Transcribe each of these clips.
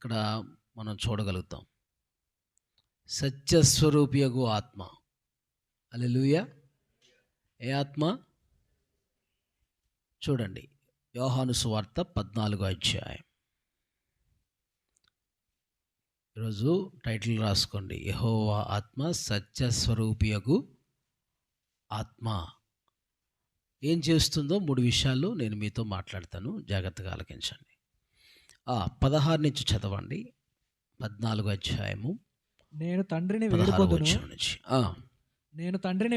ఇక్కడ మనం చూడగలుగుతాం. సత్యస్వరూపియగు ఆత్మ. హల్లెలూయా. ఏ ఆత్మ? చూడండి, యోహాను సువార్త 14వ అధ్యాయం. ఈరోజు టైటిల్ రాసుకోండి, యెహోవా ఆత్మ సత్యస్వరూపియగు ఆత్మ. ఏం చేస్తుందో 3 విషయాలు నేను మీతో మాట్లాడతాను, జాగ్రత్తగా ఆలకించండి. 16 నుంచి చదవండి. 14వ అధ్యాయము నేను తండ్రిని 16వ వేడుకొందును వచనం నుంచి. నేను తండ్రిని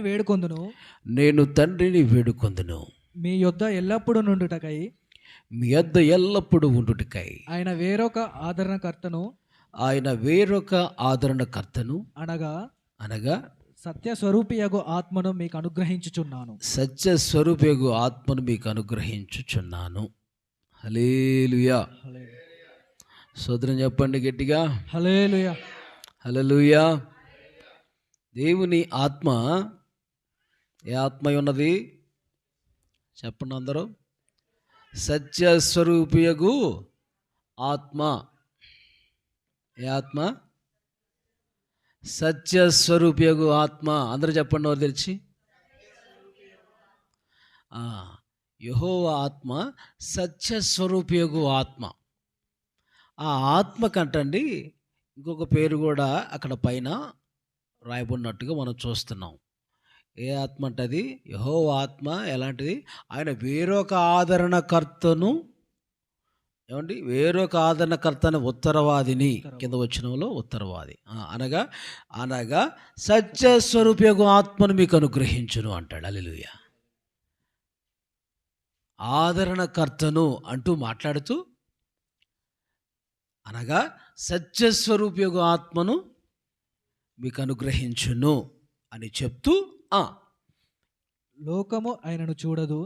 వేడుకొందును మీ యొద్ద ఎల్లప్పుడూ నుండుటకై ఉండుటకై ఆయన వేరొక ఆదరణకర్తను అనగా సత్యస్వరూపియగు ఆత్మను మీకు అనుగ్రహించుచున్నాను. సత్యస్వరూపియగు ఆత్మను మీకు అనుగ్రహించుచున్నాను. హల్లెలూయా. సోదరం చెప్పండి గట్టిగా, హల్లెలూయా. హల్లెలూయా. దేవుని ఆత్మ ఏ ఆత్మ ఉన్నది చెప్పండి అందరూ. సత్యస్వరూపియగు ఆత్మ. ఏ ఆత్మ? సత్యస్వరూపియగు ఆత్మ. అందరూ చెప్పండి వారు తెరిచి. యెహోవా ఆత్మ సత్యస్వరూపియగు ఆత్మ. ఆ ఆత్మ కంటండి ఇంకొక పేరు కూడా అక్కడ పైన రాయబడినట్టుగా మనం చూస్తున్నాం. ఏ ఆత్మ అంటే అది? యెహోవా ఆత్మ. ఎలాంటిది? ఆయన వేరొక ఆదరణకర్తను, ఏమండి, వేరొక ఆదరణకర్తను, ఉత్తరవాదిని. కింద వచనంలో ఉత్తరవాది అనగా సత్యస్వరూపియగు ఆత్మను మీకు అనుగ్రహించును అంటాడు. హల్లెలూయా. ఆదరణకర్తను అంటూ మాట్లాడుతూ అనగా సత్యస్వరూపియగు ఆత్మను మీకు అనుగ్రహించును అని చెప్తూ, లోకము ఆయనను చూడదు,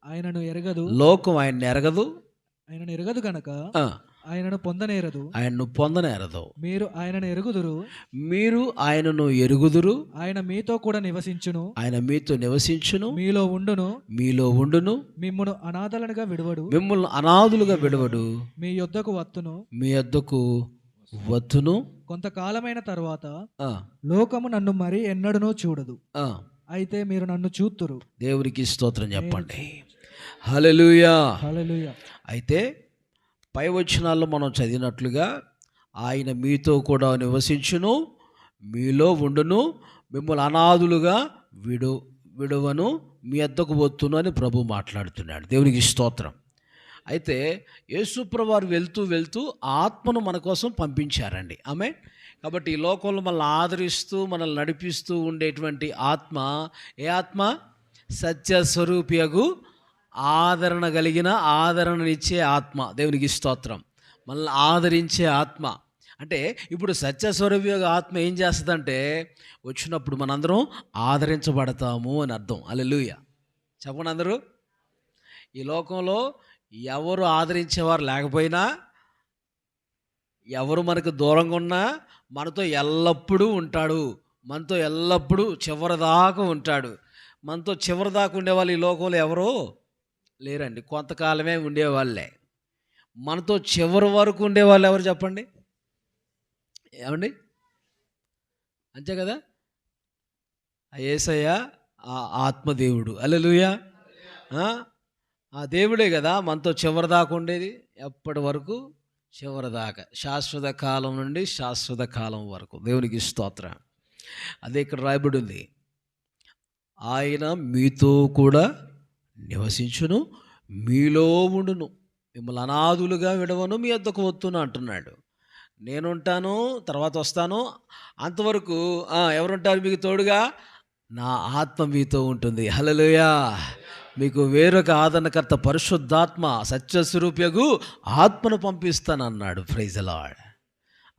ఆయనను ఎరగదు. లోకం ఆయన్ని ఎరగదు, ఆయనను ఎరగదు గనక ఆయనను పొందనేరదు. మీరు ఆయనను ఎరుగుదురు. ఆయన మీతో కూడా నివసించును. మీలో ఉండును. మిమ్మును అనాథలుగా విడువడు. మీ యొద్దకు వత్తును. కొంతకాలమైన తర్వాత లోకము నన్ను మరి ఎన్నడూనూ చూడదు, అయితే మీరు నన్ను చూతురు. దేవునికి స్తోత్రం చెప్పండి. హల్లెలూయా. హల్లెలూయా. అయితే పై వచనాల్లో మనం చదివినట్లుగా ఆయన మీతో కూడా నివసించును, మీలో ఉండును, మిమ్మల్ని అనాథులుగా విడువను, మీ వద్దకు వత్తును అని ప్రభు మాట్లాడుతున్నాడు. దేవునికి స్తోత్రం. అయితే యేసుప్రభువారు వెళ్తూ ఆత్మను మన కోసం పంపించారండి. ఆమేన్. కాబట్టి ఈ లోకంలో మనల్ని ఆదరిస్తూ మనల్ని నడిపిస్తూ ఉండేటువంటి ఆత్మ ఏ ఆత్మ? సత్యస్వరూపియగు ఆదరణ కలిగిన, ఆదరణనిచ్చే ఆత్మ. దేవునికి స్తోత్రం. మనల్ని ఆదరించే ఆత్మ. అంటే ఇప్పుడు సత్యస్వరూపియగు ఆత్మ ఏం చేస్తుందంటే వచ్చినప్పుడు మనందరం ఆదరించబడతాము అని అర్థం. హల్లెలూయా. చెప్పండి అందరూ. ఈ లోకంలో ఎవరు ఆదరించేవారు లేకపోయినా, ఎవరు మనకు దూరంగా ఉన్నా మనతో ఎల్లప్పుడూ ఉంటాడు. మనతో ఎల్లప్పుడూ చివరిదాకా ఉంటాడు. మనతో చివరిదాకా ఉండేవాళ్ళు ఈ లోకంలో ఎవరో లేరండి. కొంతకాలమే ఉండేవాళ్ళే. మనతో చివరి వరకు ఉండేవాళ్ళు ఎవరు చెప్పండి? ఏమండి? అంతే కదా. యేసయ్య ఆత్మదేవుడు. హల్లెలూయా. ఆ దేవుడే కదా మనతో చివరిదాకా ఉండేది. ఎప్పటి వరకు? చివరిదాకా, శాశ్వత కాలం నుండి శాశ్వత కాలం వరకు. దేవునికి స్తోత్రం. అదే ఇక్కడ రాయబడి ఉంది, ఆయన మీతో కూడా నివసించును, మీలో ఉండును, మిమ్మల్ని అనాథులుగా విడవను, మీ వద్దకు వత్తును అంటున్నాడు. నేనుంటాను, తర్వాత వస్తాను, అంతవరకు ఎవరుంటారు మీకు తోడుగా? నా ఆత్మ మీతో ఉంటుంది. హల్లెలూయా. మీకు వేరొక ఆదరణకర్త పరిశుద్ధాత్మ సత్యస్వరూపియగు ఆత్మను పంపిస్తానన్నాడు. Praise the lord.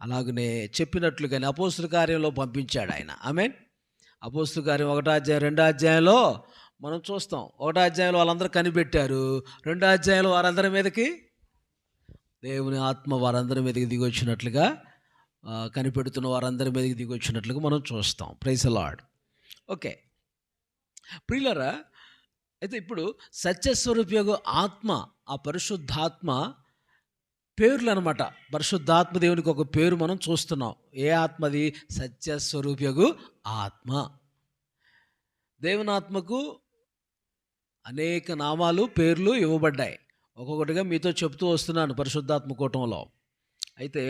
అలాగనే చెప్పినట్లుగానే అపోస్తుల కార్యంలో పంపించాడు ఆయన. ఆమేన్. అపోస్తుల కార్యం 1వ అధ్యాయం 2వ అధ్యాయంలో మనం చూస్తాం. 1వ అధ్యాయంలో వాళ్ళందరూ కనిపెట్టారు. 2వ అధ్యాయంలో వారందరి మీదకి దేవుని ఆత్మ వారందరి మీదకి దిగొచ్చినట్లుగా, కనిపెడుతున్న వారందరి మీదకి దిగొచ్చినట్లుగా మనం చూస్తాం. Praise the lord. ఓకే ప్రియులారా, అయితే ఇప్పుడు సత్యస్వరూపియగు ఆత్మ, ఆ పరిశుద్ధాత్మ పేర్లు అనమాట. పరిశుద్ధాత్మ దేవునికి ఒక పేరు మనం చూస్తున్నాం. ఏ ఆత్మది? సత్యస్వరూపియగు ఆత్మ. దేవుని ఆత్మకు అనేక నామాలు, పేర్లు ఇవ్వబడ్డాయి. ఒక్కొక్కటిగా మీతో చెప్తూ వస్తున్నాను పరిశుద్ధాత్మ కూటంలో. అయితే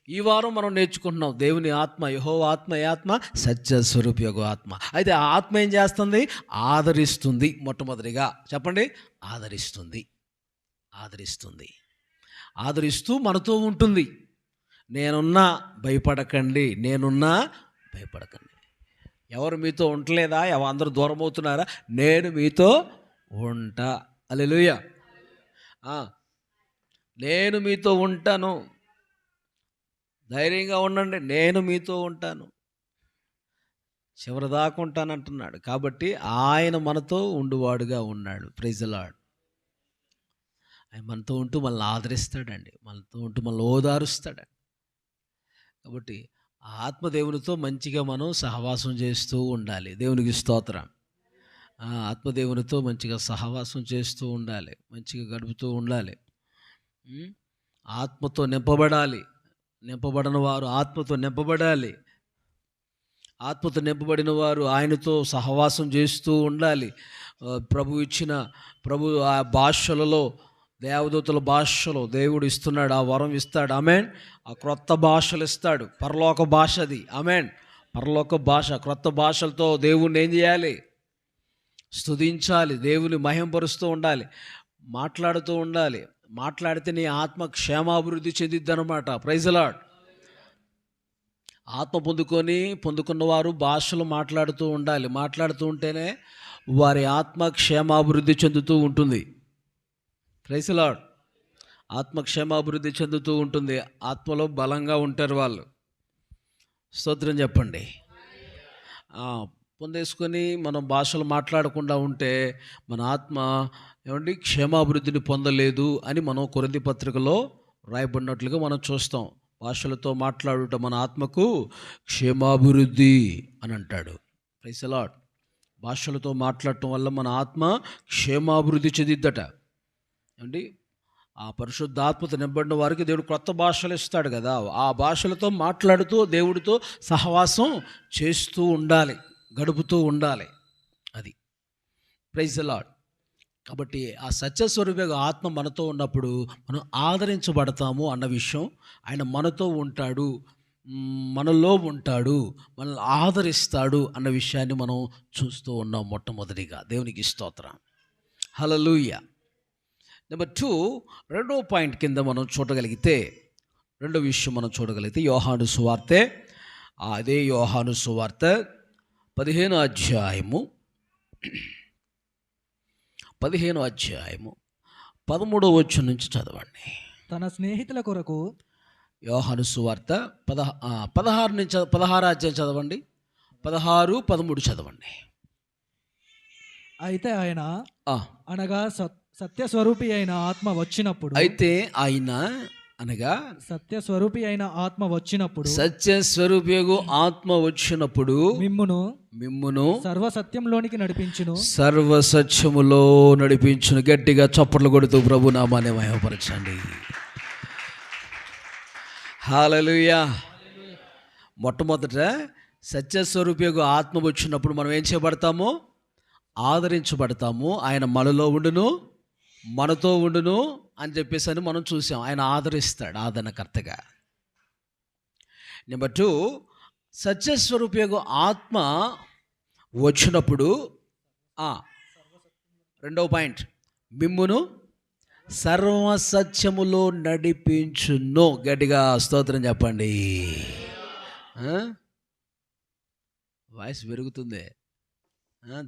ఈ వారం మనం నేర్చుకుంటున్నాం దేవుని ఆత్మ, యెహోవా ఆత్మ. ఏ ఆత్మ? సత్యస్వరూపియగు ఆత్మ. అయితే ఆ ఆత్మ ఏం చేస్తుంది? ఆదరిస్తుంది. మొట్టమొదటిగా చెప్పండి, ఆదరిస్తుంది. ఆదరిస్తూ మనతో ఉంటుంది. నేనున్నా భయపడకండి, భయపడకండి. ఎవరు మీతో ఉండలేదా? అందరూ దూరం అవుతున్నారా? నేను మీతో ఉంటా. హల్లెలూయా. నేను మీతో ఉంటాను, ధైర్యంగా ఉండండి, నేను మీతో ఉంటాను, చివరిదాకా ఉంటానంటున్నాడు. కాబట్టి ఆయన మనతో ఉండువాడుగా ఉన్నాడు. Praise the lord. ఆయన మనతో ఉంటూ మనల్ని ఆదరిస్తాడండి, మనతో ఉంటూ మనల్ని ఓదారుస్తాడండి. కాబట్టి ఆత్మదేవునితో మంచిగా మనం సహవాసం చేస్తూ ఉండాలి. దేవునికి స్తోత్రం. ఆత్మదేవునితో మంచిగా సహవాసం చేస్తూ ఉండాలి, మంచిగా గడుపుతూ ఉండాలి. ఆత్మతో నింపబడాలి. నింపబడిన వారు ఆత్మతో నింపబడాలి. ఆత్మతో నింపబడిన వారు ఆయనతో సహవాసం చేస్తూ ఉండాలి. ప్రభు ఆ భాషలలో, దేవదూతల భాషలో దేవుడు ఇస్తున్నాడు, ఆ వరం ఇస్తాడు. ఆమేన్. ఆ క్రొత్త భాషలు ఇస్తాడు. పరలోక భాష అది. ఆమేన్. పరలోక భాష, క్రొత్త భాషలతో దేవుణ్ణి ఏం చేయాలి? స్తుతించాలి. దేవుని మహింపరుస్తూ ఉండాలి, మాట్లాడుతూ ఉండాలి. మాట్లాడితే నీ ఆత్మ క్షేమాభివృద్ధి చెందిద్ది అనమాట. Praise the Lord. ఆత్మ పొందుకున్న వారు భాషలు మాట్లాడుతూ ఉండాలి. మాట్లాడుతూ ఉంటేనే వారి ఆత్మ క్షేమాభివృద్ధి చెందుతూ ఉంటుంది. Praise the Lord. ఆత్మ క్షేమాభివృద్ధి చెందుతూ ఉంటుంది. ఆత్మలో బలంగా ఉంటారు వాళ్ళు. స్తోత్రం చెప్పండి. పొందేసుకొని మనం భాషలు మాట్లాడకుండా ఉంటే మన ఆత్మ ఏమండి క్షేమాభివృద్ధిని పొందలేదు అని మనం కొరింథీ పత్రికలో రాయబడినట్లుగా మనం చూస్తాం. భాషలతో మాట్లాడుట మన ఆత్మకు క్షేమాభివృద్ధి అని అంటాడు. Praise the Lord. భాషలతో మాట్లాడటం వల్ల మన ఆత్మ క్షేమాభివృద్ధి చెందిద్దట. ఏమండి ఆ పరిశుద్ధాత్మతో నింపబడిన వారికి దేవుడు కొత్త భాషలు ఇస్తాడు కదా. ఆ భాషలతో మాట్లాడుతూ దేవుడితో సహవాసం చేస్తూ ఉండాలి, గడుపుతూ ఉండాలి. అది ప్రైజ్ ది లార్డ్. కాబట్టి ఆ సత్యస్వరూపిగా ఆత్మ మనతో ఉన్నప్పుడు మనం ఆదరించబడతాము అన్న విషయం. ఆయన మనతో ఉంటాడు, మనలో ఉంటాడు, మనల్ని ఆదరిస్తాడు అన్న విషయాన్ని మనం చూస్తూ ఉన్నాం మొట్టమొదటిగా. దేవునికి స్తోత్రం. హల్లెలూయా. నెంబర్ 2, రెండో పాయింట్ కింద మనం చూడగలిగితే, రెండో విషయం మనం చూడగలిగితే యోహాను సువార్తె, అదే యోహాను సువార్త 15వ అధ్యాయము 13వ వచనం నుంచి చదవండి. తన స్నేహితుల కొరకు యోహాను సువార్త 16 అధ్యాయం చదవండి. 16, 13 చదవండి. అయితే ఆయన అనగా సత్యస్వరూపి అయిన ఆత్మ వచ్చినప్పుడు, సత్యస్వరూపి అయిన ఆత్మ వచ్చినప్పుడు మిమ్మును సర్వసత్యంలోనికి నడిపించును. గట్టిగా చప్పట్లు కొడుతూ ప్రభు నామాన్ని మహిమపరచండి. హల్లెలూయా. మొట్టమొదట సత్యస్వరూపియగు ఆత్మ వచ్చినప్పుడు మనం ఏం చేయబడతాము? ఆదరించబడతాము. ఆయన మనలో ఉండును, మనతో ఉండును అని చెప్పేసి అని మనం చూసాం. ఆయన ఆదరిస్తాడు, ఆదరణకర్తగా. నెంబర్ 2, సత్యస్వరూపియగు ఆత్మ వచ్చినప్పుడు రెండవ పాయింట్, మిమ్మును సర్వసత్యములో నడిపించును. గట్టిగా స్తోత్రం చెప్పండి. వాయిస్ పెరుగుతుంది.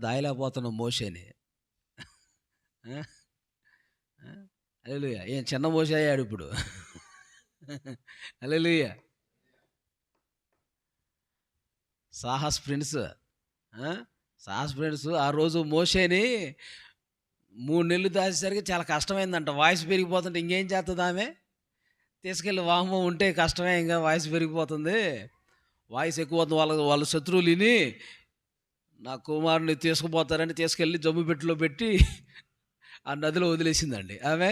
దాయలేకపోతున్నాం మోషేని. హల్లెలూయా. ఏం చిన్న మోషే అయ్యాడు ఇప్పుడు. హల్లెలూయా. సాహస్ ఫ్రెండ్స్ ఆ రోజు మోషేని 3 నెలలు దాచేసరికి చాలా కష్టమైందంట. వాయిస్ పెరిగిపోతుంటే ఇంకేం చేస్తుంది ఆమె? తీసుకెళ్ళి వాహనం ఉంటే కష్టమే, ఇంకా వాయిస్ పెరిగిపోతుంది, వాయిస్ ఎక్కువ వాళ్ళ శత్రువులు విని నా కుమారుని తీసుకుపోతారని తీసుకెళ్ళి జమ్ము పెట్టిలో పెట్టి ఆ నదిలో వదిలేసిందండి ఆమె.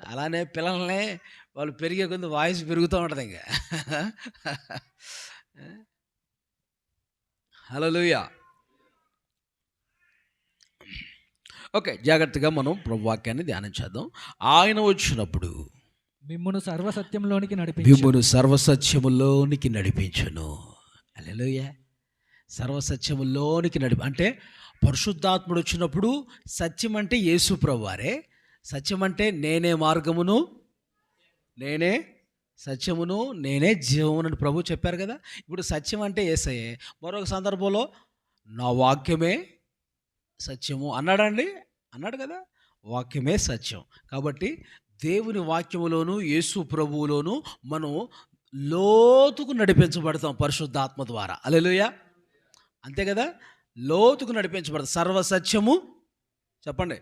అలానే పిల్లల్ని వాళ్ళు పెరిగే కొద్ది వాయిస్ పెరుగుతూ ఉంటుంది ఇంకా. హల్లెలూయా. ఓకే, జాగ్రత్తగా మనం ప్రభు వాక్యాన్ని ధ్యానం చేద్దాం. ఆయన వచ్చినప్పుడు మిమ్మును సర్వసత్యంలోనికి మిమ్మును సర్వసత్యములోనికి నడిపించును. హల్లెలూయా. సర్వసత్యములోనికి అంటే పరిశుద్ధాత్ముడు వచ్చినప్పుడు సత్యం అంటే యేసు ప్రభువారే. సత్యం అంటే నేనే మార్గమును, నేనే సత్యమును, నేనే జీవమును అని ప్రభు చెప్పారు కదా. ఇప్పుడు సత్యం అంటే యేసయ్యే. మరొక సందర్భంలో నా వాక్యమే సత్యము అన్నాడండి, అన్నాడు కదా. వాక్యమే సత్యం. కాబట్టి దేవుని వాక్యములోను యేసు ప్రభువులోను మనం లోతుకు నడిపించబడతాం పరిశుద్ధాత్మ ద్వారా. హల్లెలూయా. అంతే కదా, లోతుకు నడిపించబడతాం. సర్వసత్యము చెప్పండి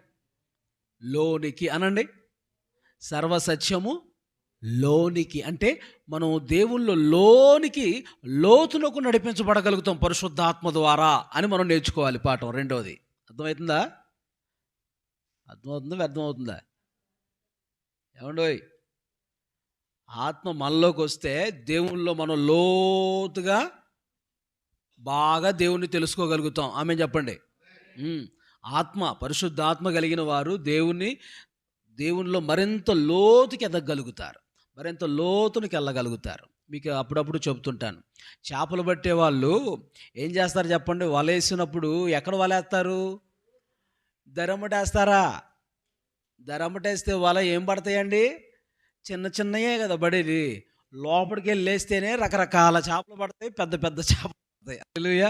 లోనికి అనండి. సర్వసత్యము లోనికి అంటే మనం దేవుళ్ళో లోనికి లోతులకు నడిపించబడగలుగుతాం పరిశుద్ధాత్మ ద్వారా అని మనం నేర్చుకోవాలి. పాఠం రెండవది అర్థమవుతుందా? అర్థమవుతుందా? వ్యర్థమవుతుందా? ఏమండోయ్, ఆత్మ మనలోకి వస్తే దేవుళ్ళో మనం లోతుగా బాగా దేవుణ్ణి తెలుసుకోగలుగుతాం. ఆమె చెప్పండి. ఆత్మ, పరిశుద్ధాత్మ కలిగిన వారు దేవునిలో మరింత లోతుకి ఎదగలుగుతారు, మరింత లోతునికి వెళ్ళగలుగుతారు. మీకు అప్పుడప్పుడు చెబుతుంటాను, చేపలు పట్టే వాళ్ళు ఏం చేస్తారు చెప్పండి? వలేసినప్పుడు ఎక్కడ వలేస్తారు? దరమ్మటేస్తారా? దరమ్మటేస్తే వల ఏం పడతాయండి? చిన్న చిన్నయే కదా పడేది. లోపలికి వెళ్ళి వేస్తేనే రకరకాల చేపలు పడతాయి, పెద్ద పెద్ద చేపలు పడతాయి. హల్లెలూయా.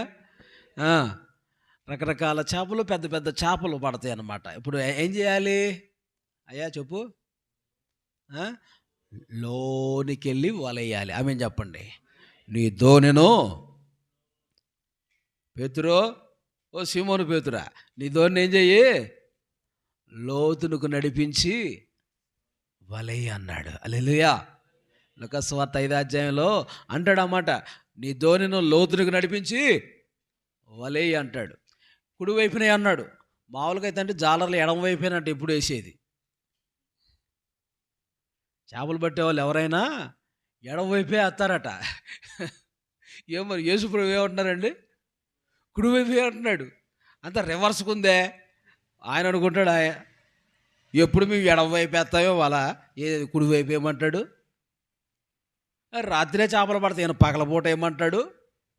రకరకాల చేపలు, పెద్ద పెద్ద చేపలు పడతాయి అన్నమాట. ఇప్పుడు ఏం చేయాలి అయ్యా చెప్పు? లోనికి వెళ్ళి వలేయాలి. ఆమె చెప్పండి. నీ దోణెను పేతురో, ఓ సీమోను పేతురా, నీ దోణిని ఏం చెయ్యి? లోతునకు నడిపించి వలెయ్యి అన్నాడు. హల్లెలూయా. లూకా సువార్త 5వ అధ్యాయంలో అంటాడు అన్నమాట, నీ దోణిను లోతునకు నడిపించి వలెయ్యి అంటాడు. కుడివైపునే అన్నాడు. మామూలుగా అయితే అంటే జాలర్లు ఎడమ వైపునంటే ఎప్పుడు వేసేది. చేపలు పట్టేవాళ్ళు ఎవరైనా ఎడమ వైపే వేస్తారట. ఏమో యేసుప్రభు ఏమంటున్నారండి? కుడివైపే అంటున్నాడు. అంత రివర్స్కి ఉందే. ఆయన అనుకుంటాడు, ఎప్పుడు మేము ఎడమ వైపు వేస్తాయో వాళ్ళ కుడివైపు ఏమంటాడు? రాత్రే చేపలు పడతాయి, పగలపూట ఏమంటాడు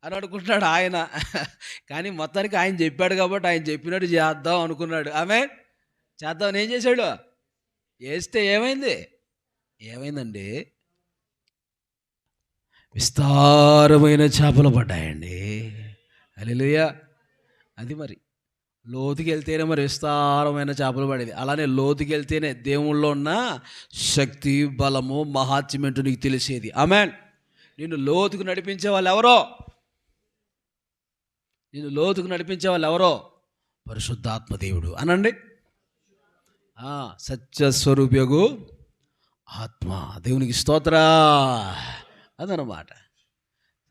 అని అనుకుంటున్నాడు ఆయన. కానీ మొత్తానికి ఆయన చెప్పాడు కాబట్టి ఆయన చెప్పినట్టు చేద్దాం అనుకున్నాడు. ఆమె చేద్దాం ఏం చేశాడు? వేస్తే ఏమైందండి? విస్తారమైన చేపలు పడ్డాయండి. హల్లెలూయా. అది మరి లోతుకి వెళ్తేనే మరి విస్తారమైన చేపలు పడేది. అలానే లోతుకి వెళ్తేనే దేవుళ్ళో ఉన్న శక్తి, బలము, మహాత్మ్యంటూ నీకు తెలిసేది. ఆమెన్. నిన్ను లోతుకు నడిపించే వాళ్ళు ఎవరో? నిన్ను లోతుకు నడిపించే వాళ్ళు ఎవరో? పరిశుద్ధాత్మ దేవుడు అనండి. సత్యస్వరూప్యగు ఆత్మ, దేవునికి స్తోత్ర. అదనమాట.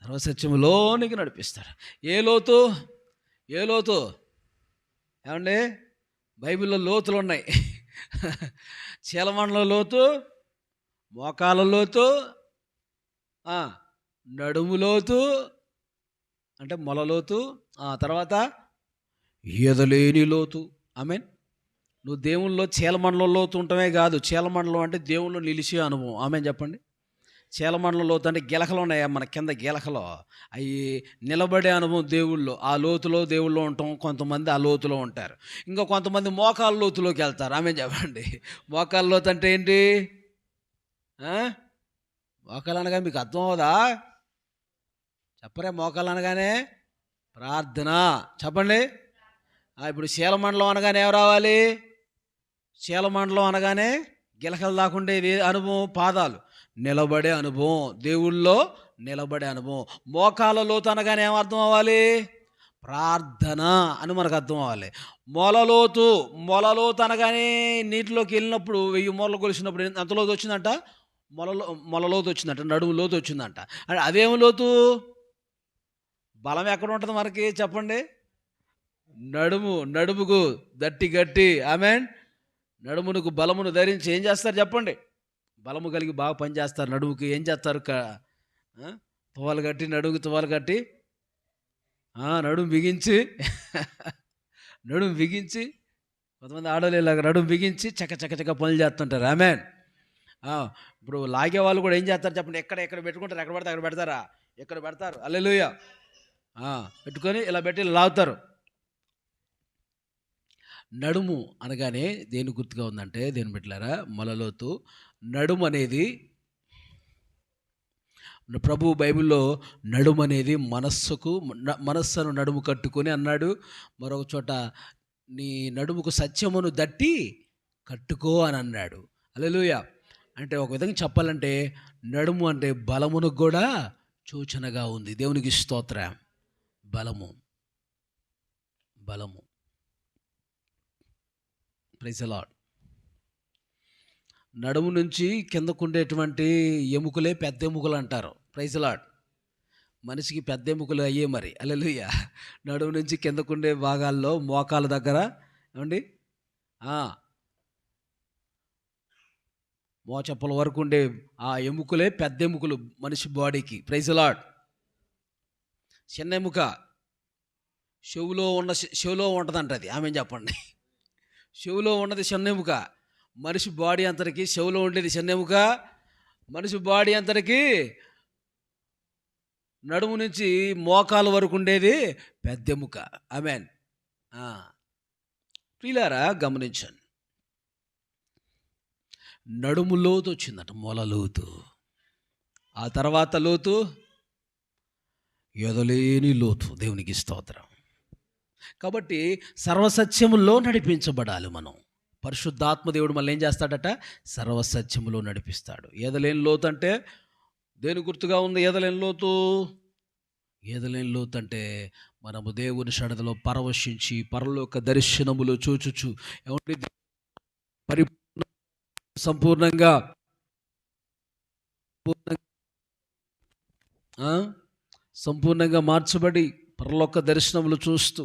సర్వసత్యములోనికి నడిపిస్తాడు. ఏ లోతు? ఏమండి, బైబిల్లో లోతులు ఉన్నాయి. చీలమండల లోతు, మోకాల లోతు, నడుము లోతు అంటే మొలలోతు, తర్వాత ఈదలేని లోతు. ఆమెన్. నువ్వు దేవుల్లో చీలమండలం లోతు ఉండటమే కాదు, చీలమండలం అంటే దేవుళ్ళు నిలిచే అనుభవం. ఆమెన్ చెప్పండి. చీలమండలం లోతు అంటే గిలకలు ఉన్నాయా మన కింద గిలకలో, అవి నిలబడే అనుభవం దేవుళ్ళు. ఆ లోతులో దేవుళ్ళు ఉంటాం. కొంతమంది ఆ లోతులో ఉంటారు. ఇంకా కొంతమంది మోకాల లోతులోకి వెళ్తారు. ఆమెన్ చెప్పండి. మోకాల లోతు అంటే ఏంటి? మోకాలు అనగా మీకు అర్థం అవదా? చెప్పరే? మోకాలు అనగానే ప్రార్థన. చెప్పండి. ఇప్పుడు శీలమండలం అనగానే ఏం రావాలి? శీలమండలం అనగానే గిలకలు దాకుండేది అనుభవం, పాదాలు నిలబడే అనుభవం, దేవుళ్ళో నిలబడే అనుభవం. మోకాల లోతు అనగానే ఏమర్థం అవ్వాలి? ప్రార్థన అని మనకు అర్థం అవ్వాలి. మొలలోతు అనగానే నీటిలోకి వెళ్ళినప్పుడు 1000 మూలలు కొలిసినప్పుడు ఎంత లోతు వచ్చిందంట? మొలలోతు వచ్చిందంట, నడుము లోతు వచ్చిందంట. అదేమి లోతు? బలం ఎక్కడ ఉంటుంది మనకి చెప్పండి? నడుముకు గట్టి. ఆమెన్. నడుమునకు బలమును ధరించి ఏం చేస్తారు చెప్పండి? బలము కలిగి బాగా పనిచేస్తారు. నడుముకి ఏం చేస్తారు? తువాలు కట్టి, నడుముకి తువాలు కట్టి, నడుము బిగించి నడుము బిగించి, కొంతమంది ఆడవాళ్ళు ఇలాగ నడుము బిగించి చక్క పనులు చేస్తుంటారు. ఆమెన్. ఇప్పుడు లాగే వాళ్ళు కూడా ఏం చేస్తారు చెప్పండి? ఎక్కడ పెట్టుకుంటారు? ఎక్కడ పడతారు అక్కడ పెడతారా? ఎక్కడ పెడతారు? హల్లెలూయా. పెట్టుకొని ఇలా పెట్టి ఇలా లాగుతారు. నడుము అనగానే దేని గుర్తుగా ఉందంటే, దేని బిడ్డలారా, మొలలోతు. నడుము అనేది, ప్రభు బైబిల్లో నడుము అనేది మనస్సును నడుము కట్టుకొని అన్నాడు. మరొక చోట నీ నడుముకు సత్యమును దట్టి కట్టుకో అని అన్నాడు. హల్లెలూయా. అంటే ఒక విధంగా చెప్పాలంటే నడుము అంటే బలమునకు కూడా సూచనగా ఉంది. దేవునికి స్తోత్రం. బలము ప్రైజ్ ది లార్డ్. నడుము నుంచి కిందకుండేటువంటి ఎముకలే పెద్ద ఎముకలు అంటారు. Praise the Lord. మనిషికి పెద్ద ఎముకలు అయ్యే మరి. హల్లెలూయా. నడుము నుంచి కిందకుండే భాగాల్లో మోకాల దగ్గర ఏమండి మోచెప్పల వరకు ఉండే ఆ ఎముకలే పెద్ద ఎముకలు మనిషి బాడీకి. Praise the Lord. చిన్న ఎముక చెవులో ఉంటుందంట. అది ఆమె చెప్పండి. చెవులో ఉన్నది చిన్న ఎముక. మనిషి బాడీ అంతటికి చెవులో ఉండేది చిన్న ఎముక. మనిషి బాడీ అంతటికి నడుము నుంచి మోకాల వరకు ఉండేది పెద్ద ఎముక. ఆమెన్. ప్రియులారా గమనించండి, నడుము లోతు వచ్చిందట, మొల లోతు. ఆ తర్వాత లోతు ఎదలేని లోతు. దేవునికి స్తోత్రం. కాబట్టి సర్వసత్యములో నడిపించబడాలి మనం. పరిశుద్ధాత్మ దేవుడు మళ్ళీ ఏం చేస్తాడట? సర్వసత్యములో నడిపిస్తాడు. ఎదలేని లోతు అంటే దేని గుర్తుగా ఉంది? ఎదలేని లోతు అంటే మనము దేవుని సన్నిధిలో పరవశించి పరలోక దర్శనములు చూచుచు సంపూర్ణంగా మార్చబడి పరలోక దర్శనములు చూస్తూ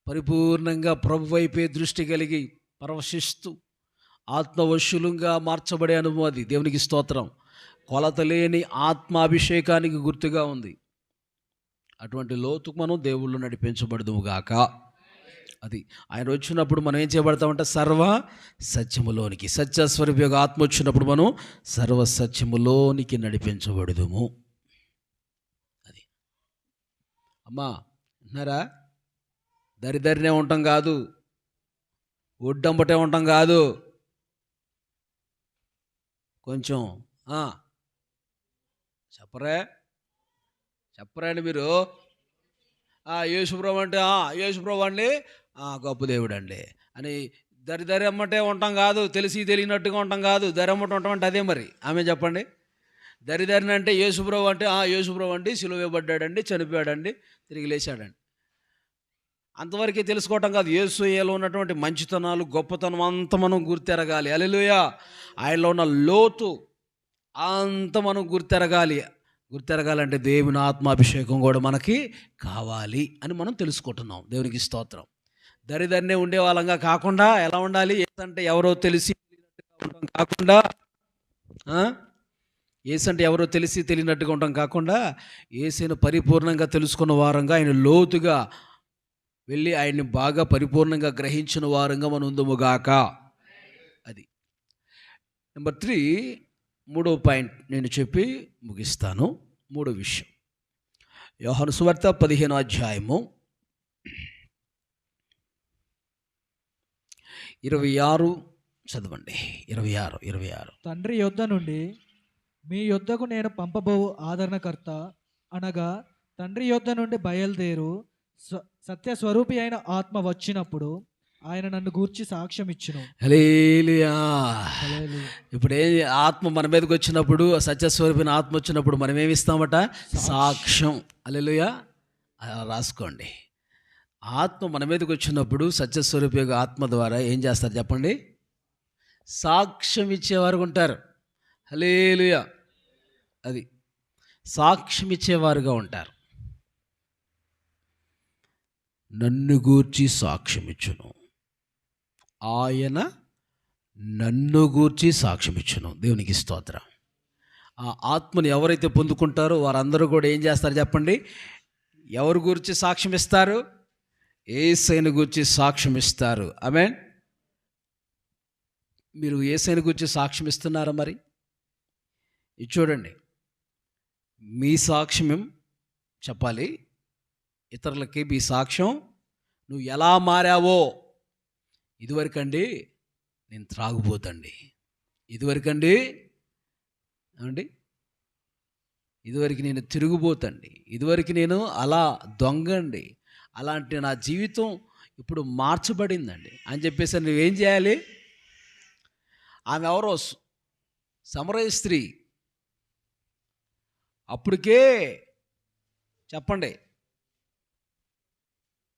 పరిపూర్ణంగా ప్రభు వైపే దృష్టి కలిగి పరవశిస్తూ ఆత్మవశులంగా మార్చబడే అనుభవం అది. దేవునికి స్తోత్రం. కొలత లేని ఆత్మాభిషేకానికి గుర్తుగా ఉంది. అటువంటి లోతుకు మనం దేవుళ్ళు నడిపించబడదుముగాక. అది ఆయన వచ్చినప్పుడు మనం ఏం చేయబడతామంటే సర్వ సత్యములోనికి, సత్యస్వరూప ఆత్మ వచ్చినప్పుడు మనం సర్వ సత్యములోనికి నడిపించబడదుము. అది అమ్మా విన్నారా? దరిదరినే ఉండటం కాదు, ఒడ్డంబటే ఉండటం కాదు. కొంచెం చెప్పరా అండి మీరు? యేసుప్రభు అంటే యేసుప్రభు అండి గొప్ప దేవుడు అండి అని దరి అమ్మటే ఉండటం కాదు, తెలియనట్టుగా ఉండటం కాదు. దరి అమ్మట ఉండటం అంటే అదే మరి. ఆమె చెప్పండి. దరిని అంటే యేసుప్రభు అంటే యేసుప్రభు అండి సిలువ వేయబడ్డాడండి, చనిపోయాడండి, తిరిగి లేచాడండి, అంతవరకే తెలుసుకోవటం కాదు. యేసులో ఉన్నటువంటి మంచితనాలు, గొప్పతనం అంతా మనం గుర్తెరగాలి. హల్లెలూయా. ఆయనలో ఉన్న లోతు అంత మనం గుర్తెరగాలంటే దేవుని ఆత్మాభిషేకం కూడా మనకి కావాలి అని మనం తెలుసుకుంటున్నాం. దేవునికి స్తోత్రం. దరిదరినే ఉండే వాళ్ళంగా కాకుండా ఎలా ఉండాలి? ఏసంటే ఎవరో తెలియనట్టుగా ఉండటం కాకుండా యేసును పరిపూర్ణంగా తెలుసుకున్న వారంగా, ఆయన లోతుగా వెళ్ళి ఆయన్ని బాగా పరిపూర్ణంగా గ్రహించిన వారంగా మనం ఉందుముగాక. అది నెంబర్ 3. మూడో పాయింట్ నేను చెప్పి ముగిస్తాను. మూడో విషయం, యోహాను సువార్త 15వ అధ్యాయము 26 చదవండి. 26. తండ్రి యొద్ద నుండి మీ యొద్దకు నేను పంపబోవు ఆదరణకర్త అనగా తండ్రి యొద్ద నుండి బయలుదేరు సత్యస్వరూపి అయిన ఆత్మ వచ్చినప్పుడు ఆయన నన్ను గూర్చి సాక్ష్యం ఇచ్చును. హల్లెలూయా. ఇప్పుడు ఆత్మ మన మీదకి వచ్చినప్పుడు, సత్యస్వరూపిన ఆత్మ వచ్చినప్పుడు మనం ఏమి ఇస్తామట? సాక్ష్యం. హల్లెలూయా. రాసుకోండి. ఆత్మ మన మీదకి వచ్చినప్పుడు సత్యస్వరూపి ఆత్మ ద్వారా ఏం చేస్తారు చెప్పండి? సాక్ష్యం ఇచ్చేవారు ఉంటారు. హల్లెలూయా. అది సాక్ష్యం ఇచ్చేవారుగా ఉంటారు. నన్ను గూర్చి సాక్ష్యం ఇచ్చును. ఆయన నన్ను గూర్చి సాక్ష్యం ఇచ్చును. దేవునికి స్తోత్రం. ఆ ఆత్మని ఎవరైతే పొందుకుంటారో వారందరూ కూడా ఏం చేస్తారు చెప్పండి? ఎవరి గురించి సాక్ష్యం ఇస్తారు? యేసయ్యను గురించి సాక్ష్యం ఇస్తారు. ఆమేన్. మీరు యేసయ్యను గురించి సాక్ష్యం ఇస్తున్నారా? మరి ఇది చూడండి, మీ సాక్ష్యం చెప్పాలి ఇతరులకి. మీ సాక్ష్యం, నువ్వు ఎలా మారావో. ఇదివరకండి నేను త్రాగుబోతండి, ఇదివరకండి ఏమండి, ఇదివరకు నేను తిరుగుబోతండి, ఇదివరకు నేను అలా దొంగండి, అలాంటి నా జీవితం ఇప్పుడు మార్చబడిందండి అని చెప్పేసి నువ్వేం చేయాలి? ఆమె ఎవరో సమరయ స్త్రీ, అప్పటికే చెప్పండి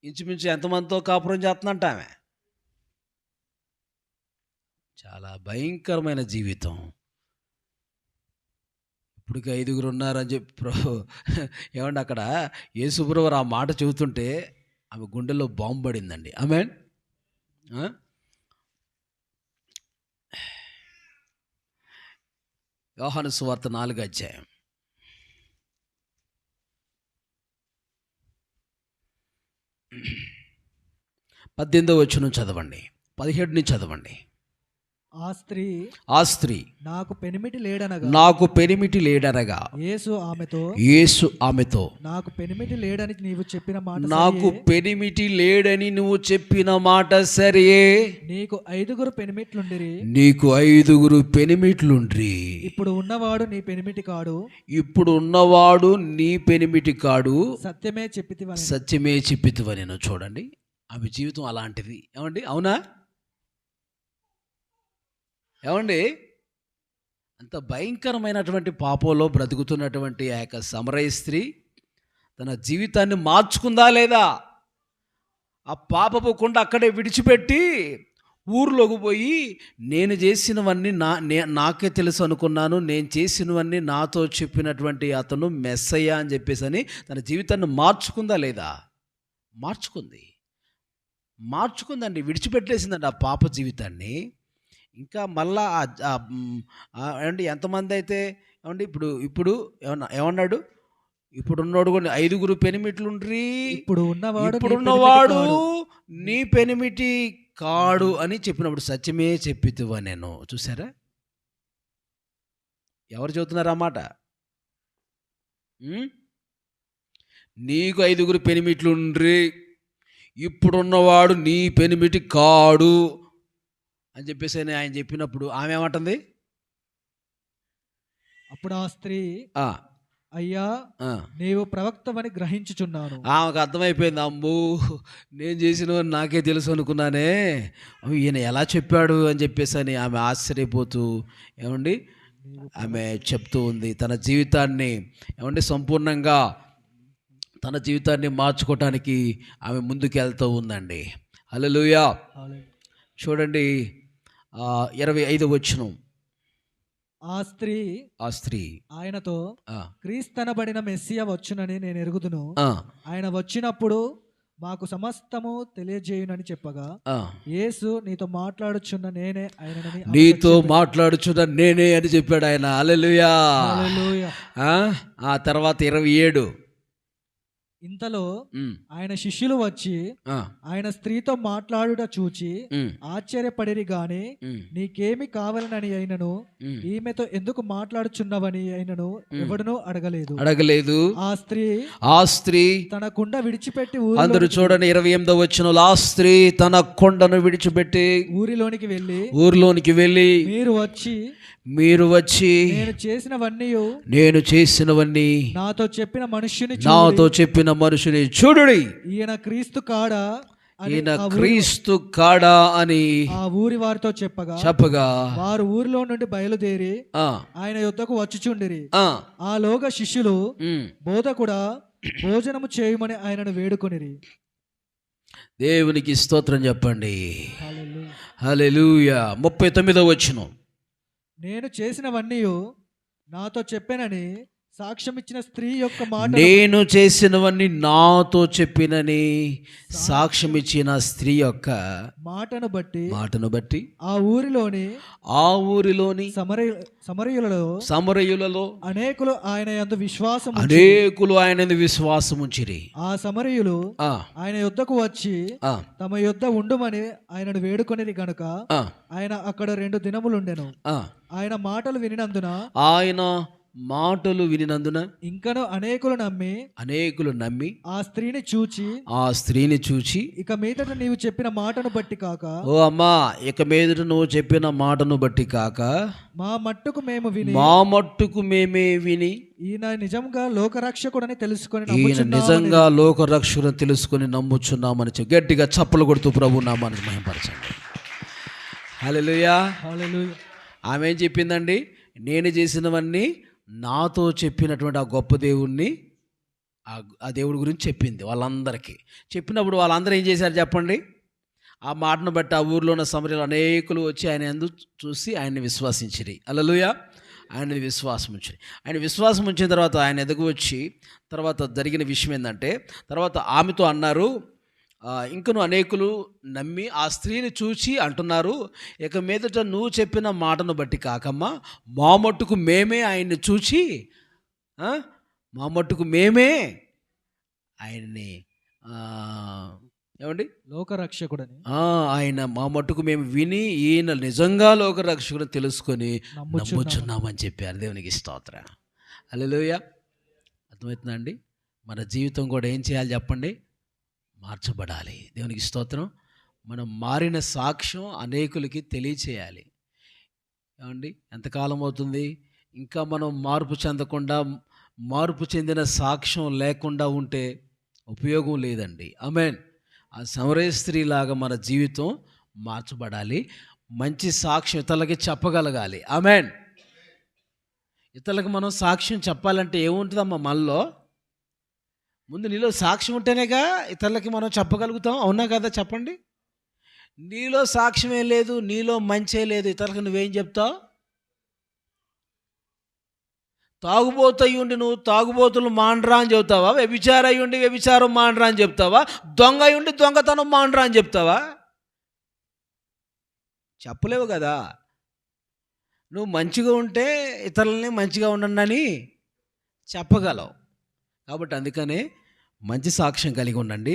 ఇంచుమించు ఎంతమందితో కాపురం చేస్తుందంట ఆమె. చాలా భయంకరమైన జీవితం. ఇప్పటికి 5 ఉన్నారని చెప్పి ఏమండి అక్కడ యేసుప్రభువు ఆ మాట చెబుతుంటే ఆమె గుండెల్లో బాంబు పడిందండి. ఆమేన్. యోహాను సువార్త 4వ అధ్యాయం 18వ వచనం చదవండి, 17 నుంచి చదవండి. ఆ స్త్రీ నాకు పెనిమిటి లేడనగా యేసు ఆమెతో నాకు పెనిమిటి లేడని నీవు చెప్పిన మాట సరియే. నీకు 5 పెనిమిట్లుండిరి. ఇప్పుడు ఉన్నవాడు నీ పెనిమిటి కాడు. సత్యమే చెప్పితివని. చూడండి, ఆమె జీవితం అలాంటిది. ఏమండి, అవునా? ఏమండి, అంత భయంకరమైనటువంటి పాపంలో బ్రతుకుతున్నటువంటి ఆ యొక్క సమరయ స్త్రీ తన జీవితాన్ని మార్చుకుందా లేదా? ఆ పాపపు కుండ అక్కడే విడిచిపెట్టి ఊర్లోకి పోయి, నేను చేసినవన్నీ నాకే తెలుసు అనుకున్నాను, నేను చేసినవన్నీ నాతో చెప్పినటువంటి అతను మెస్సయ్య అని చెప్పేసి తన జీవితాన్ని మార్చుకుందా లేదా? మార్చుకుందండి, విడిచిపెట్టేసిందండి ఆ పాప జీవితాన్ని. ఇంకా మళ్ళా ఏమండి ఎంతమంది అయితే ఏమండి ఇప్పుడు ఏమన్నాడు? ఇప్పుడున్నోడు కూడా 5 పెనిమిట్లుండ్రి, ఇప్పుడు ఉన్నవాడు నీ పెనిమిటి కాడు అని చెప్పినప్పుడు సత్యమే చెప్పితువా నేను. చూసారా, ఎవరు చెబుతున్నారు అన్నమాట? నీకు 5 పెనిమిట్లుండ్రి, ఇప్పుడున్నవాడు నీ పెనిమిటి కాడు అని చెప్పేసి ఆయన చెప్పినప్పుడు ఆమె ఏమంటుంది? అప్పుడు ఆ స్త్రీ, అయ్యా నీవు ప్రవక్తవని గ్రహించుచున్నాను. ఆమెకు అర్థమైపోయింది, అమ్మో నేను చేసినవని నాకే తెలుసు అనుకున్నానే, ఈయన ఎలా చెప్పాడు అని చెప్పేసి ఆమె ఆశ్చర్యపోతూ ఏమండి ఆమె చెప్తూ ఉంది. తన జీవితాన్ని ఏమండి సంపూర్ణంగా తన జీవితాన్ని మార్చుకోవటానికి ఆమె ముందుకు వెళ్తూ ఉందండి. హల్లెలూయా. చూడండి 25వ వచనం. ఆ స్త్రీ ఆయనతో, క్రీస్తనబడిన మెస్సియా వచ్చునని నేను ఎరుగుదును, ఆయన వచ్చినప్పుడు మాకు సమస్తము తెలియజేయునని చెప్పగా, యేసు నీతో మాట్లాడుచున్న నేనే అని చెప్పాడు ఆయన. హల్లెలూయా. ఆ తర్వాత 27. ఇంతలో ఆయన శిష్యులు వచ్చి ఆయన స్త్రీతో మాట్లాడుట చూచి ఆశ్చర్యపడిరి గాని నీకేమి కావాలని అయినను ఈమెతో ఎందుకు మాట్లాడుచున్నవని అయినను ఎవడునూ అడగలేదు. ఆ స్త్రీ తన కుండ విడిచిపెట్టి అందరూ చూడండి 28వ వచనంలో, ఆ స్త్రీ తన కొండను విడిచిపెట్టి ఊరిలోనికి వెళ్ళి మీరు వచ్చి నేను చేసినవన్నీ నాతో చెప్పిన మనుషుని చూడుడి, ఈయన క్రీస్తు కాడా అని ఆ ఊరి వారితో చెప్పగా వారు ఊరిలో నుండి బయలుదేరి ఆయన యొద్దకు వచ్చుచుండిరి. ఆలోగా శిష్యులు బోధకుడా భోజనము చేయమని ఆయనను వేడుకొనిరి. దేవునికి స్తోత్రం చెప్పండి. హల్లెలూయా. 39వ వచనం. నేను చేసినవన్నీ నాతో చెప్పానని సాక్ష్యం ఇచ్చిన స్త్రీ యొక్క మాట నేను చేసినవన్నీ నాతో చెప్పినని సాక్ష్యం ఇచ్చిన స్త్రీ యొక్క మాటను బట్టి ఆ ఊరిలోని సమరయులలో అనేకులు ఆయన యందు విశ్వాసం ఉంచిరి. ఆ సమరయులు ఆయన యొద్దకు వచ్చి తమ యొద్ద ఉండుమని ఆయనను వేడుకొనిది గనుక ఆయన అక్కడ 2 దినములుండెను. ఆయన మాటలు వినినందున ఇంకను అనేకులు నమ్మి ఆ స్త్రీని చూచి ఇక మీదట నీవు చెప్పిన మాటను బట్టి కాక, ఓ అమ్మా, ఇక మీదట నువ్వు చెప్పిన మాటను బట్టి కాక మా మట్టుకు మేమే విని ఈయన నిజంగా లోకరక్షకుడని తెలుసుకొని నమ్ముచున్నామని గట్టిగా చప్పలు కొడుతూ ప్రభు నామాన్ని మహిమపరచండి. హల్లెలూయా. ఆమె ఏం చెప్పిందండి? నేను చేసినవన్నీ నాతో చెప్పినటువంటి ఆ గొప్ప దేవుణ్ణి, ఆ దేవుడి గురించి చెప్పింది వాళ్ళందరికీ. చెప్పినప్పుడు వాళ్ళందరూ ఏం చేశారు చెప్పండి? ఆ మాటను బట్టి ఆ ఊర్లో ఉన్న సమరయులు అనేకులు వచ్చి ఆయన యందు చూసి ఆయన్ని విశ్వసించిరి. హల్లెలూయా. ఆయన విశ్వాసం ఉంచిన తర్వాత ఆయన ఎదుగు వచ్చి తర్వాత జరిగిన విషయం ఏంటంటే, తర్వాత ఆమెతో అన్నారు, ఇంకను అనేకులు నమ్మి ఆ స్త్రీని చూచి అంటున్నారు, ఇక మీదట నువ్వు చెప్పిన మాటను బట్టి కాకమ్మా మా మట్టుకు మేమే ఆయన్ని చూచి ఆయన్ని ఏమండి లోకరక్షకుడని ఆయన మా మట్టుకు మేము విని ఈయన నిజంగా లోకరక్షకుడు తెలుసుకొని నమ్ముచున్నామని చెప్పారు. దేవునికి స్తోత్రం. హల్లెలూయా. అర్థమవుతుందా అండి? మన జీవితం కూడా ఏం చేయాలి చెప్పండి? మార్చబడాలి. దేవునికి స్తోత్రం. మనం మారిన సాక్ష్యం అనేకులకి తెలియచేయాలి. ఏమండి, ఎంతకాలం అవుతుంది ఇంకా మనం మార్పు చెందిన సాక్ష్యం లేకుండా ఉంటే ఉపయోగం లేదండి. ఆమేన్. ఆ సమరయ స్త్రీలాగా మన జీవితం మార్చబడాలి. మంచి సాక్ష్యం ఇతరులకి చెప్పగలగాలి. ఆమేన్. ఇతరులకు మనం సాక్ష్యం చెప్పాలంటే ఏముంటుందమ్మా? మనలో ముందు నీలో సాక్ష్యం ఉంటేనేగా ఇతరులకి మనం చెప్పగలుగుతాం. అవునా కదా? చెప్పండి. నీలో సాక్ష్యమే లేదు, నీలో మంచే లేదు, ఇతరులకు నువ్వేం చెప్తావు? తాగుబోతయ్యుండి నువ్వు తాగుబోతులు మాండ్రా అని చెప్తావా? వ్యభిచారయ్యుండి వ్యభిచారం మాండ్రా అని చెప్తావా? దొంగ అయ్యుండి దొంగతనం మాండ్రా అని చెప్తావా? చెప్పలేవు కదా. నువ్వు మంచిగా ఉంటే ఇతరులని మంచిగా ఉండండి అని చెప్పగలవు. కాబట్టి అందుకనే మంచి సాక్ష్యం కలిగి ఉండండి.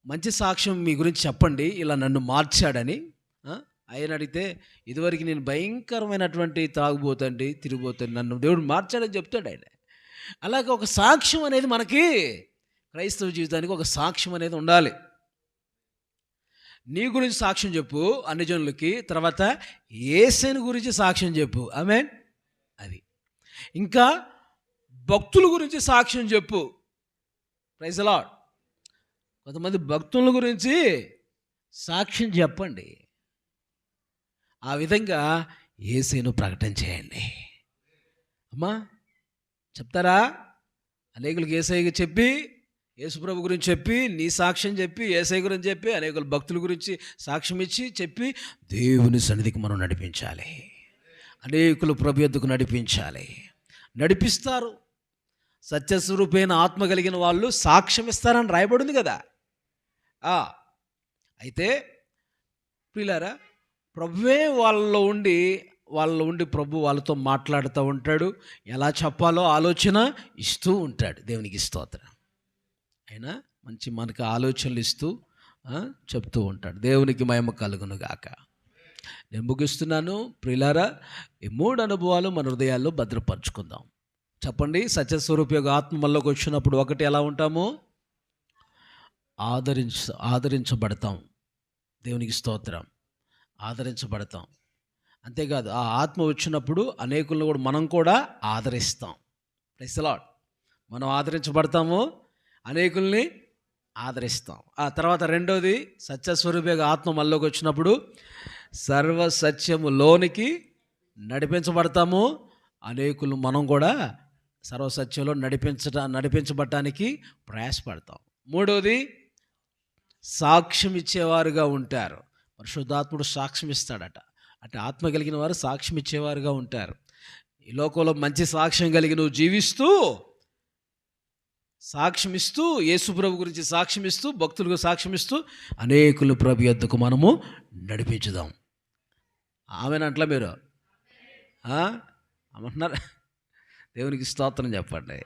మంచి సాక్ష్యం మీ గురించి చెప్పండి, ఇలా నన్ను మార్చాడని. ఆయన అడిగితే ఇదివరకు నేను భయంకరమైనటువంటి తాగుబోతండి, తిరిగిపోతండి, నన్ను దేవుడు మార్చాడని చెప్తాడు ఆయన. అలాగే ఒక సాక్ష్యం అనేది మనకి క్రైస్తవ జీవితానికి ఒక సాక్ష్యం అనేది ఉండాలి. నీ గురించి సాక్ష్యం చెప్పు అన్ని జనులకి, తర్వాత యేసుని గురించి సాక్ష్యం చెప్పు. ఆమేన్. అది ఇంకా భక్తుల గురించి సాక్ష్యం చెప్పు. Praise the Lord. కొంతమంది భక్తుల గురించి సాక్ష్యం చెప్పండి. ఆ విధంగా యేసును ప్రకటన చేయండి. అమ్మా చెప్తారా? అనేకులకు యేసయ్య చెప్పి, యేసుప్రభు గురించి చెప్పి, నీ సాక్ష్యం చెప్పి, యేసయ్య గురించి చెప్పి, అనేకుల భక్తుల గురించి సాక్ష్యం ఇచ్చి చెప్పి దేవుని సన్నిధికి మనం నడిపించాలి. అనేకులు ప్రభు యొద్దకు నడిపిస్తారు. సత్యస్వరూపైన ఆత్మ కలిగిన వాళ్ళు సాక్ష్యం ఇస్తారని రాయబడింది కదా. అయితే ప్రియులారా, ప్రభువే వాళ్ళలో ఉండి ప్రభు వాళ్ళతో మాట్లాడుతూ ఉంటాడు. ఎలా చెప్పాలో ఆలోచన ఇస్తూ ఉంటాడు. దేవునికి స్తోత్రం. అయినా మనకి ఆలోచనలు ఇస్తూ చెప్తూ ఉంటాడు. దేవునికి మహిమ కలుగును గాక. నేను ముగిస్తున్నాను. ప్రియులారా, ఈ 3 అనుభవాలు మన హృదయాల్లో భద్రపరుచుకుందాం. చెప్పండి. సత్యస్వరూప యొక్క ఆత్మ మనలోకి వచ్చినప్పుడు ఒకటి ఎలా ఉంటాము? ఆదరించబడతాం. దేవునికి స్తోత్రం. ఆదరించబడతాం. అంతేకాదు, ఆ ఆత్మ వచ్చినప్పుడు అనేకులను కూడా మనం కూడా ఆదరిస్తాం. Praise the lord. మనం ఆదరించబడతాము, అనేకుల్ని ఆదరిస్తాం. ఆ తర్వాత రెండోది, సత్యస్వరూప యొక్క ఆత్మ మనలోకి వచ్చినప్పుడు సర్వసత్యములోనికి నడిపించబడతాము. అనేకులు మనం కూడా సర్వసత్యంలో నడిపించబడటానికి ప్రయాసపడతాం. మూడోది, సాక్ష్యం ఇచ్చేవారుగా ఉంటారు. పరిశుద్ధాత్ముడు సాక్ష్యం ఇస్తాడట. అంటే ఆత్మ కలిగిన వారు సాక్ష్యం ఇచ్చేవారుగా ఉంటారు. ఈ లోకంలో మంచి సాక్ష్యం కలిగి నువ్వు జీవిస్తూ, సాక్ష్యం ఇస్తూ, యేసు ప్రభు గురించి సాక్ష్యం ఇస్తూ, భక్తులకు సాక్ష్యం ఇస్తూ అనేకులు ప్రభు యొద్దకు మనము నడిపించుదాం. ఆమెనంట్లా మీరు అమంటున్నారు. దేవునికి స్తోత్రం చెప్పండి.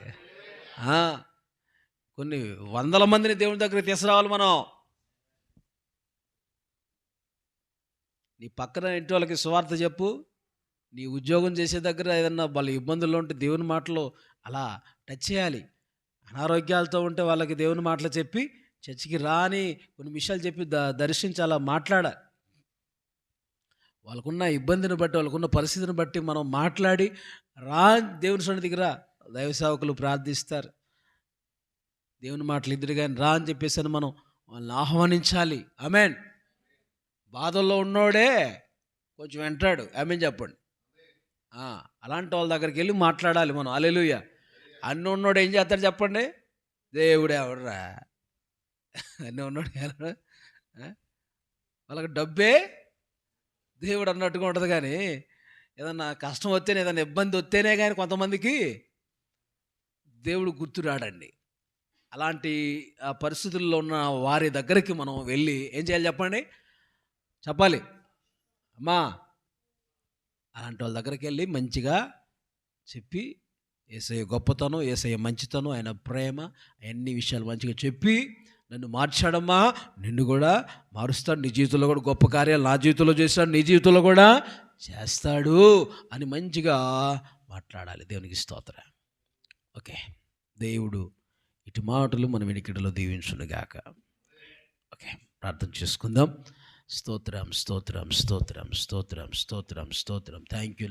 కొన్ని వందల మందిని దేవుని దగ్గరికి తీసుకురావాలి మనం. నీ పక్కన ఇంటి వాళ్ళకి సువార్త చెప్పు. నీ ఉద్యోగం చేసే దగ్గర ఏదన్నా వాళ్ళ ఇబ్బందుల్లో ఉంటే దేవుని మాటలు అలా టచ్ చేయాలి. అనారోగ్యాలతో ఉంటే వాళ్ళకి దేవుని మాటలు చెప్పి చర్చికి రాని కొన్ని విషయాలు చెప్పి దర్శించి అలా మాట్లాడ. వాళ్ళకున్న ఇబ్బందిని బట్టి, వాళ్ళకున్న పరిస్థితిని బట్టి మనం మాట్లాడి దేవుని సన్నిధికి రా. దైవ సేవకులు ప్రార్థిస్తారు. దేవుని మాటలు ఇద్దరు కానీ రా అని చెప్పేసి మనం వాళ్ళని ఆహ్వానించాలి. ఆమెన్. బాధల్లో ఉన్నోడే కొంచెం వెంటాడు. ఆమెన్ చెప్పండి. అలాంటి వాళ్ళ దగ్గరికి వెళ్ళి మాట్లాడాలి మనం. హల్లెలూయా. అన్నీ ఉన్నోడు ఏం చేస్తాడు చెప్పండి? దేవుడే ఎవడరా, అన్నీ ఉన్నోడు ఎవరు? వాళ్ళకి డబ్బే దేవుడు అన్నట్టుగా ఉంటుంది. కానీ ఏదన్నా కష్టం వస్తేనే, ఏదైనా ఇబ్బంది వస్తేనే కానీ కొంతమందికి దేవుడు గుర్తురాడండి. అలాంటి పరిస్థితుల్లో ఉన్న వారి దగ్గరికి మనం వెళ్ళి ఏం చేయాలి చెప్పండి? చెప్పాలి. అమ్మా, అలాంటి వాళ్ళ దగ్గరికి వెళ్ళి మంచిగా చెప్పి యేసయ్య గొప్పతనం, యేసయ్య మంచితనం, ఆయన ప్రేమ, అన్ని విషయాలు మంచిగా చెప్పి, నన్ను మార్చాడమ్మా, నిన్ను కూడా మారుస్తాడు, నీ జీవితంలో కూడా గొప్ప కార్యాలు నా జీవితంలో చేస్తాడు, నీ జీవితంలో కూడా చేస్తాడు అని మంచిగా మాట్లాడాలి. దేవునికి స్తోత్రం. ఓకే, దేవుడు ఇటు మాటలు మన వెనుకడిలో దీవించునుగాక. ఓకే, ప్రార్థన చేసుకుందాం. స్తోత్రం, స్తోత్రం, స్తోత్రం, స్తోత్రం, స్తోత్రం, స్తోత్రం. Thank you.